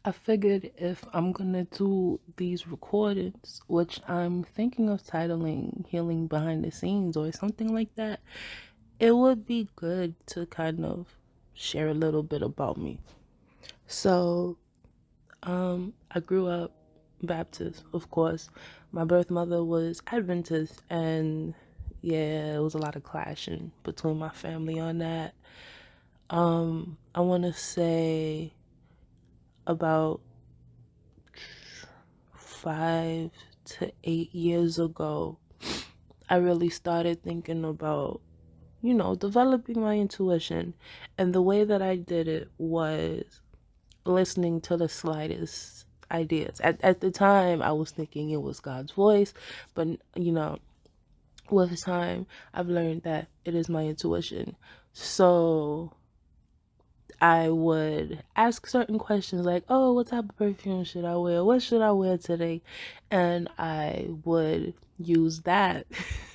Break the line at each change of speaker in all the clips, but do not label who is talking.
I figured if I'm gonna do these recordings, which I'm thinking of titling Healing Behind the Scenes or something like that, it would be good to kind of share a little bit about me. So, I grew up Baptist, of course. My birth mother was Adventist, and yeah, it was a lot of clashing between my family on that. I want to say about 5 to 8 years ago, I really started thinking about, developing my intuition. And the way that I did it was listening to the slightest ideas. At the time, I was thinking it was God's voice, but, with time, I've learned that it is my intuition. So I would ask certain questions like, oh, what type of perfume should I wear? What should I wear today? And I would use that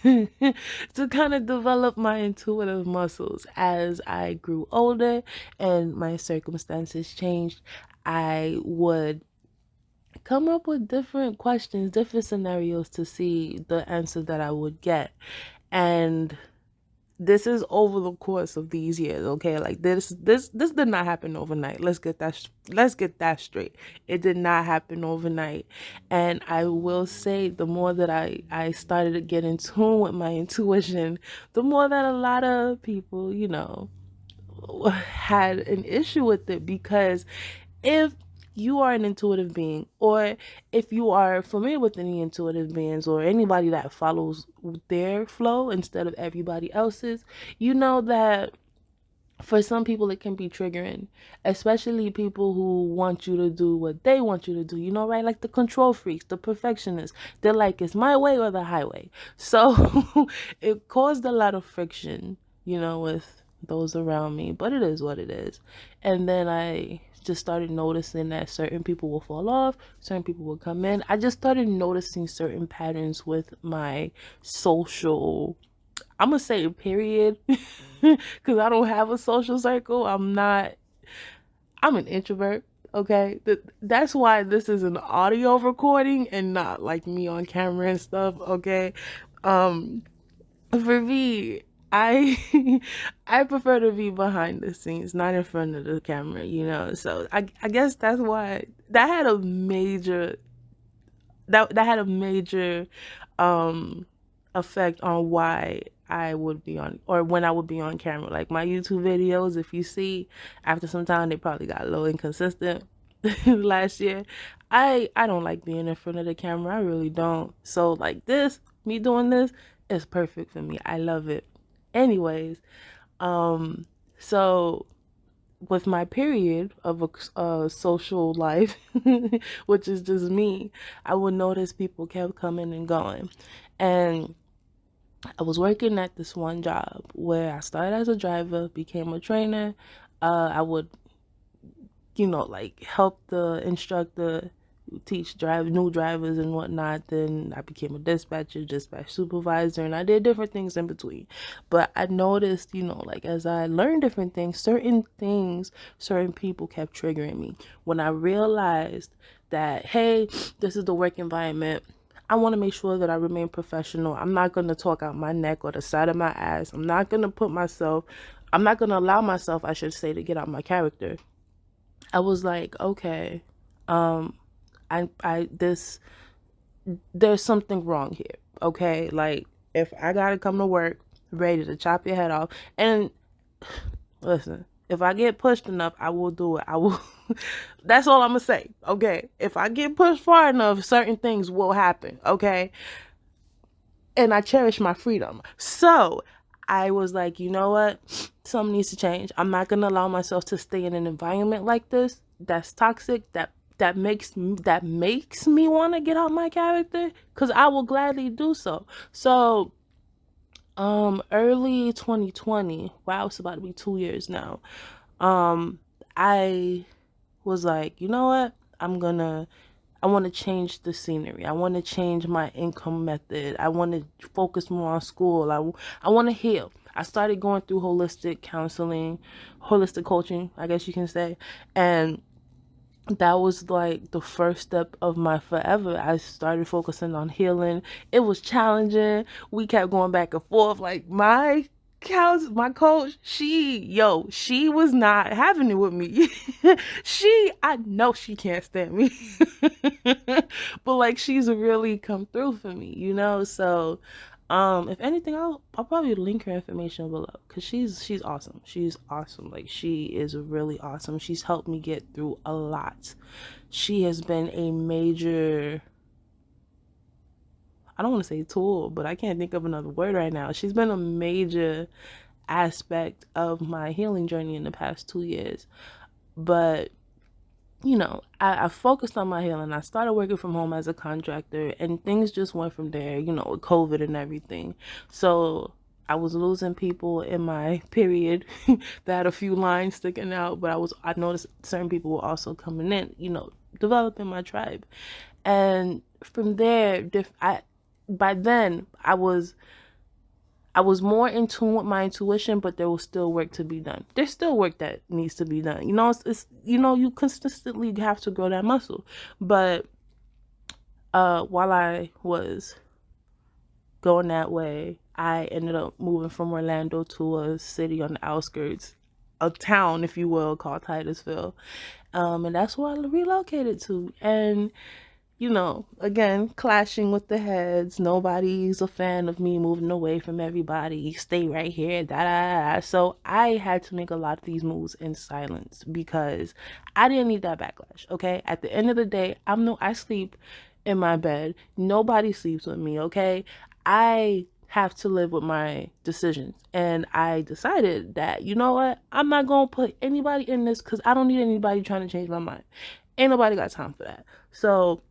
to kind of develop my intuitive muscles. As I grew older and my circumstances changed, I would come up with different questions, different scenarios to see the answer that I would get. And this is over the course of these years, okay? Like this did not happen overnight. Let's get that straight. It did not happen overnight. And I will say, the more that I started to get in tune with my intuition, the more that a lot of people, had an issue with it. Because if you are an intuitive being, or if you are familiar with any intuitive beings or anybody that follows their flow instead of everybody else's, you know that for some people it can be triggering, especially people who want you to do what they want you to do, right? Like the control freaks, the perfectionists. They're like, it's my way or the highway. So it caused a lot of friction, with those around me, but it is what it is. And then I just started noticing that certain people will fall off, certain people will come in. I just started noticing certain patterns with my social, I'm gonna say, period, because I don't have a social circle. I'm an introvert. Okay, that's why this is an audio recording and not like me on camera and stuff. Okay, um, for me, I I prefer to be behind the scenes, not in front of the camera. So I guess that's why that had a major that had a major um effect on why I would be on, or when I would be on camera. Like my YouTube videos, if you see, after some time they probably got a little inconsistent last year. I don't like being in front of the camera. I really don't. So like me doing this is perfect for me. I love it. Anyways, so with my period of a social life, which is just me, I would notice people kept coming and going. And I was working at this one job where I started as a driver, became a trainer. I would, like help the instructor teach new drivers and whatnot. Then I became a dispatcher, dispatch supervisor, and I did different things in between. But I noticed, like as I learned different things, certain people kept triggering me. When I realized that, hey, this is the work environment, I want to make sure that I remain professional. I'm not going to talk out my neck or the side of my ass. I'm not going to allow myself, I should say, to get out my character. I was like, okay, this, there's something wrong here. Okay. Like if I got to come to work ready to chop your head off, and listen, if I get pushed enough, I will do it. I will. That's all I'm going to say. Okay. If I get pushed far enough, certain things will happen. Okay. And I cherish my freedom. So I was like, you know what? Something needs to change. I'm not gonna allow myself to stay in an environment like this that's toxic, that makes me want to get out my character, because I will gladly do so. So early 2020, wow, it's about to be 2 years now. I was like, you know what? I want to change the scenery. I want to change my income method. I want to focus more on school. I want to heal. I started going through holistic coaching, I guess you can say. And that was like the first step of my forever. I started focusing on healing. It was challenging. We kept going back and forth. Like my coach, she was not having it with me. I know she can't stand me. But like she's really come through for me, you know? So if anything, I'll probably link her information below because she's awesome. She's awesome. Like she is really awesome. She's helped me get through a lot. She has been a major, I don't want to say tool, but I can't think of another word right now. She's been a major aspect of my healing journey in the past 2 years. But I focused on my healing. I started working from home as a contractor, and things just went from there, with COVID and everything. So I was losing people in my period that had a few lines sticking out, but I noticed certain people were also coming in, developing my tribe. And from there, by then I was more in tune with my intuition, but there was still work to be done. There's still work that needs to be done. It's you consistently have to grow that muscle. But while I was going that way, I ended up moving from Orlando to a city on the outskirts, a town, if you will, called Titusville. And that's where I relocated to. And again, clashing with the heads. Nobody's a fan of me moving away from everybody. Stay right here. Da da da. So I had to make a lot of these moves in silence because I didn't need that backlash. Okay. At the end of the day, I sleep in my bed. Nobody sleeps with me. Okay. I have to live with my decisions. And I decided that, you know what? I'm not going to put anybody in this because I don't need anybody trying to change my mind. Ain't nobody got time for that. So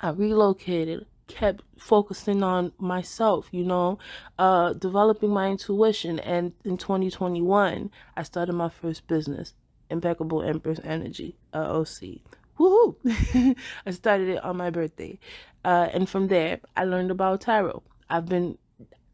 I relocated, kept focusing on myself, developing my intuition. And in 2021, I started my first business, Impeccable Empress Energy, LLC. Woohoo! I started it on my birthday. And from there, I learned about tarot.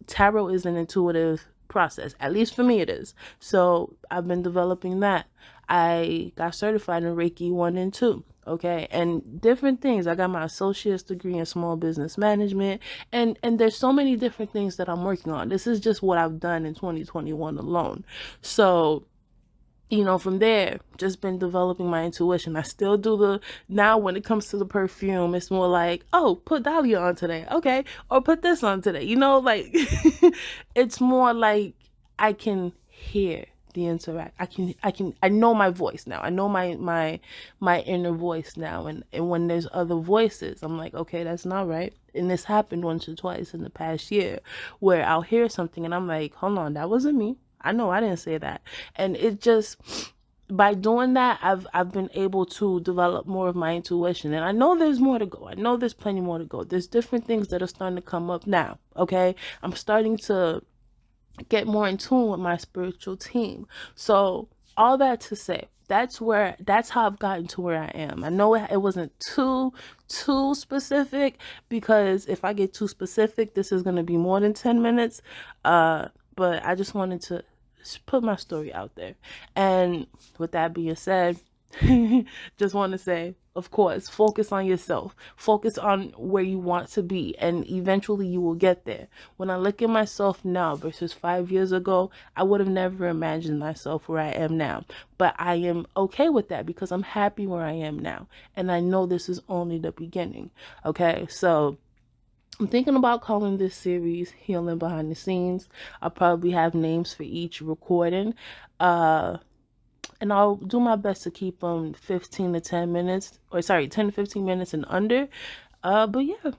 Tarot is an intuitive process, at least for me it is. So I've been developing that. I got certified in Reiki 1 and 2. Okay, and different things. I got my associate's degree in small business management, and there's so many different things that I'm working on. This is just what I've done in 2021 alone. So from there, just been developing my intuition. I still do now when it comes to the perfume, it's more like, oh, put Dahlia on today. Okay. Or put this on today. Like, it's more like I can hear the interact. I know my voice now. I know my inner voice now. And when there's other voices, I'm like, okay, that's not right. And this happened once or twice in the past year where I'll hear something and I'm like, hold on, that wasn't me. I know I didn't say that. And it just, by doing that, I've been able to develop more of my intuition. And I know there's more to go. I know there's plenty more to go. There's different things that are starting to come up now. Okay. I'm starting to get more in tune with my spiritual team. So all that to say, that's how I've gotten to where I am. I know it wasn't too specific, because if I get too specific, this is going to be more than 10 minutes. But I just wanted to put my story out there. And with that being said, just want to say, of course, focus on yourself. Focus on where you want to be, and eventually you will get there. When I look at myself now versus 5 years ago, I would have never imagined myself where I am now. But I am okay with that because I'm happy where I am now. And I know this is only the beginning. Okay, so I'm thinking about calling this series Healing Behind the Scenes. I'll probably have names for each recording. And I'll do my best to keep them 10 to 15 minutes and under. But yeah,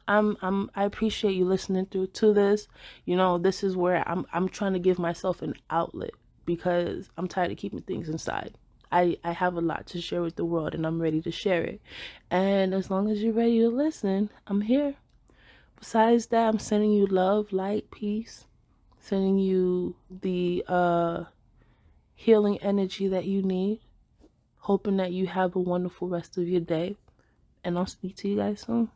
I appreciate you listening to this. This is where I'm trying to give myself an outlet because I'm tired of keeping things inside. I have a lot to share with the world and I'm ready to share it. And as long as you're ready to listen, I'm here. Besides that, I'm sending you love, light, peace, sending you the healing energy that you need, hoping that you have a wonderful rest of your day, and I'll speak to you guys soon.